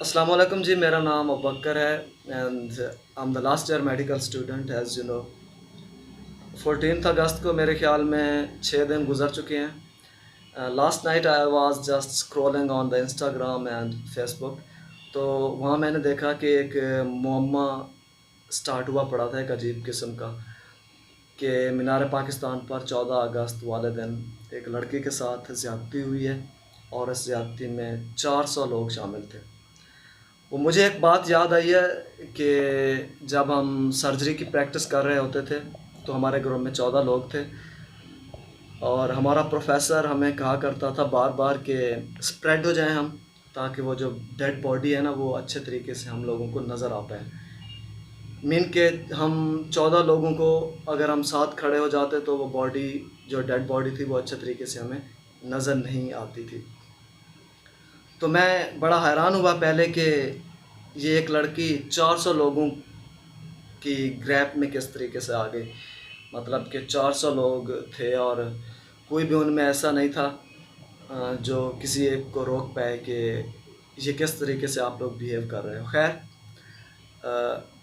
अस्सलाम वालेकुम जी, मेरा नाम अबूबकर है and I am the last year medical student as you know. 14 अगस्त को मेरे ख्याल में 6 दिन गुजर चुके हैं। Last night I was just scrolling on the Instagram and Facebook. तो वहाँ मैंने देखा कि एक मुअम्मा स्टार्ट हुआ पड़ा था, एक अजीब किस्म का, कि मीनार पाकिस्तान पर 14 अगस्त वाले दिन एक लड़की के साथ ज़्यादती हुई है और इस ज़्यादती में 400 लोग शामिल थे। वो मुझे एक बात याद आई है कि जब हम सर्जरी की प्रैक्टिस कर रहे होते थे तो हमारे ग्रुप में 14 लोग थे और हमारा प्रोफेसर हमें कहा करता था बार बार कि स्प्रेड हो जाएं हम, ताकि वो जो डेड बॉडी है ना वो अच्छे तरीके से हम लोगों को नज़र आ पाए। मीन के हम 14 लोगों को अगर हम साथ खड़े हो जाते तो वो बॉडी, जो डेड बॉडी थी, वो अच्छे तरीके से हमें नज़र नहीं आती थी। तो मैं बड़ा हैरान हुआ पहले कि ये एक लड़की 400 लोगों की ग्रैप में किस तरीके से आ गई। मतलब कि 400 लोग थे और कोई भी उनमें ऐसा नहीं था जो किसी एक को रोक पाए कि ये किस तरीके से आप लोग बिहेव कर रहे हो। खैर,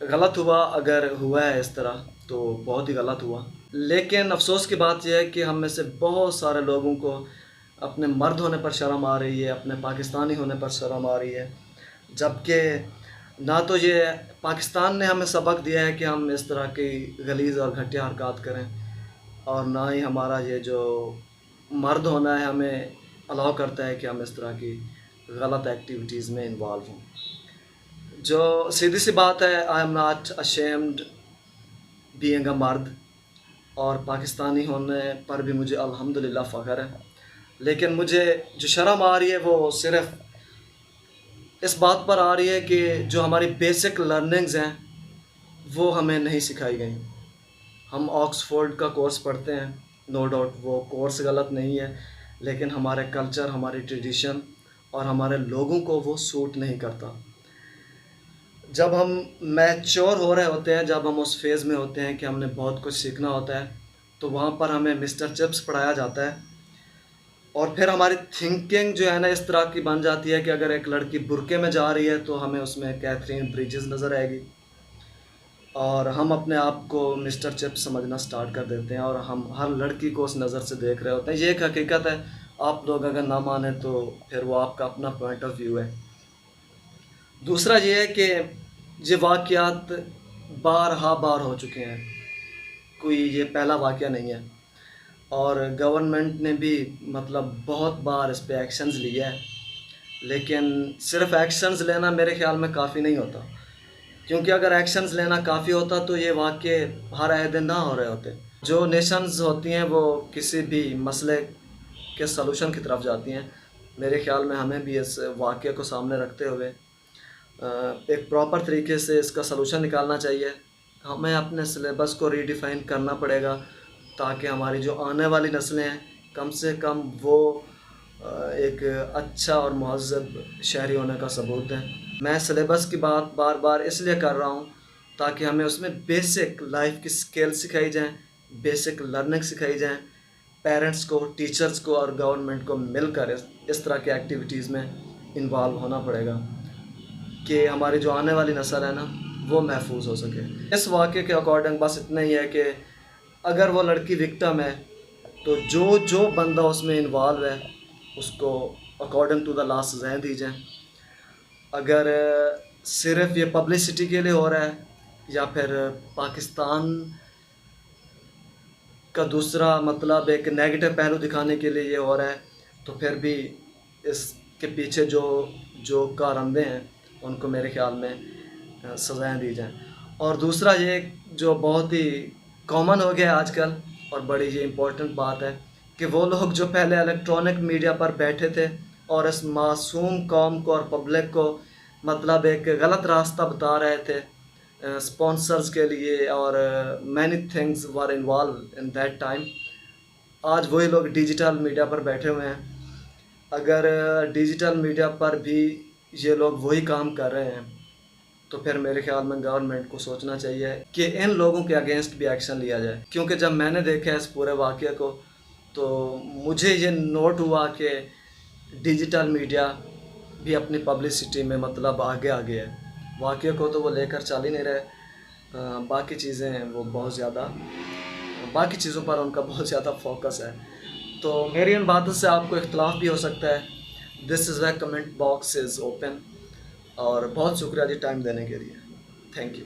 गलत हुआ, अगर हुआ है इस तरह तो बहुत ही गलत हुआ। लेकिन अफसोस की बात यह है कि हम में से बहुत सारे लोगों को अपने मर्द होने पर शर्म आ रही है, अपने पाकिस्तानी होने पर शर्म आ रही है। जबकि ना तो ये पाकिस्तान ने हमें सबक दिया है कि हम इस तरह की गलीज़ और घटिया हरकत करें, और ना ही हमारा ये जो मर्द होना है हमें अलाउ करता है कि हम इस तरह की गलत एक्टिविटीज़ में इन्वॉल्व हों। जो सीधी सी बात है, I am not ashamed being a मर्द, और पाकिस्तानी होने पर भी मुझे अल्हम्दुलिल्लाह फ़ख्र है। लेकिन मुझे जो शर्म आ रही है वो सिर्फ़ इस बात पर आ रही है कि जो हमारी बेसिक लर्निंग्स हैं वो हमें नहीं सिखाई गई। हम ऑक्सफोर्ड का कोर्स पढ़ते हैं, नो डाउट वो कोर्स गलत नहीं है, लेकिन हमारे कल्चर, हमारी ट्रेडिशन और हमारे लोगों को वो सूट नहीं करता। जब हम मैच्योर हो रहे होते हैं, जब हम उस फेज़ में होते हैं कि हमने बहुत कुछ सीखना होता है, तो वहाँ पर हमें मिस्टर चिप्स पढ़ाया जाता है और फिर हमारी थिंकिंग जो है ना इस तरह की बन जाती है कि अगर एक लड़की बुर्के में जा रही है तो हमें उसमें कैथरीन ब्रिजेस नज़र आएगी और हम अपने आप को मिस्टर चिप्स समझना स्टार्ट कर देते हैं और हम हर लड़की को उस नज़र से देख रहे होते हैं। ये एक हकीकत है, आप लोग अगर ना माने तो फिर वो आपका अपना पॉइंट ऑफ व्यू है। दूसरा ये है कि ये वाक़यात बार हो चुके हैं, कोई ये पहला वाक़या नहीं है, और गवर्नमेंट ने भी मतलब बहुत बार इस पे एक्शंस लिए हैं। लेकिन सिर्फ एक्शंस लेना मेरे ख़्याल में काफ़ी नहीं होता, क्योंकि अगर एक्शंस लेना काफ़ी होता तो ये वाक़ये हर आए दिन ना हो रहे होते। जो नेशंस होती हैं वो किसी भी मसले के सलूशन की तरफ जाती हैं। मेरे ख़्याल में हमें भी इस वाक़ये को सामने रखते हुए एक प्रॉपर तरीके से इसका सलूशन निकालना चाहिए। हमें अपने सिलेबस को रीडिफ़ाइन करना पड़ेगा ताकि हमारी जो आने वाली नस्लें हैं कम से कम वो एक अच्छा और महज़्ज़ब शहरी होने का सबूत दें। मैं सिलेबस की बात बार बार इसलिए कर रहा हूँ ताकि हमें उसमें बेसिक लाइफ की स्किल सिखाई जाएँ, बेसिक लर्निंग सिखाई जाएँ। पेरेंट्स को, टीचर्स को और गवर्नमेंट को मिलकर इस तरह की एक्टिविटीज़ में इन्वॉल्व होना पड़ेगा कि हमारी जो आने वाली नस्ल है ना वो महफूज हो सके। इस वाक़े के अकॉर्डिंग बस इतना ही है कि अगर वो लड़की विक्टिम है तो जो जो बंदा उसमें इन्वॉल्व है उसको अकॉर्डिंग टू द लॉ सज़ाएँ दी जाएँ। अगर सिर्फ़ ये पब्लिसिटी के लिए हो रहा है या फिर पाकिस्तान का दूसरा मतलब एक नेगेटिव पहलू दिखाने के लिए ये हो रहा है, तो फिर भी इसके पीछे जो जो कारंदे हैं उनको मेरे ख़्याल में सज़ाएँ दी जाएँ। और दूसरा ये जो बहुत ही कॉमन हो गया आजकल और बड़ी ये इम्पोर्टेंट बात है कि वो लोग जो पहले इलेक्ट्रॉनिक मीडिया पर बैठे थे और इस मासूम कौम को और पब्लिक को मतलब एक गलत रास्ता बता रहे थे स्पॉन्सर्स के लिए, और many things were involve in that time, आज वही लोग डिजिटल मीडिया पर बैठे हुए हैं। अगर डिजिटल मीडिया पर भी ये लोग वही काम कर रहे हैं तो फिर मेरे ख़्याल में गवर्नमेंट को सोचना चाहिए कि इन लोगों के अगेंस्ट भी एक्शन लिया जाए। क्योंकि जब मैंने देखा इस पूरे वाक़ये को तो मुझे ये नोट हुआ कि डिजिटल मीडिया بھی اپنی پبلسٹی میں مطلب آگے ہے. واقعے کو تو وہ لے کر چل ہی نہیں رہے. باقی چیزیں ہیں وہ بہت زیادہ، باقی چیزوں پر ان کا بہت زیادہ فوکس ہے. تو میری ان باتوں سے آپ کو اختلاف بھی ہو سکتا ہے. This is why comment box is open. اور بہت شکریہ جی ٹائم دینے کے لیے. Thank you.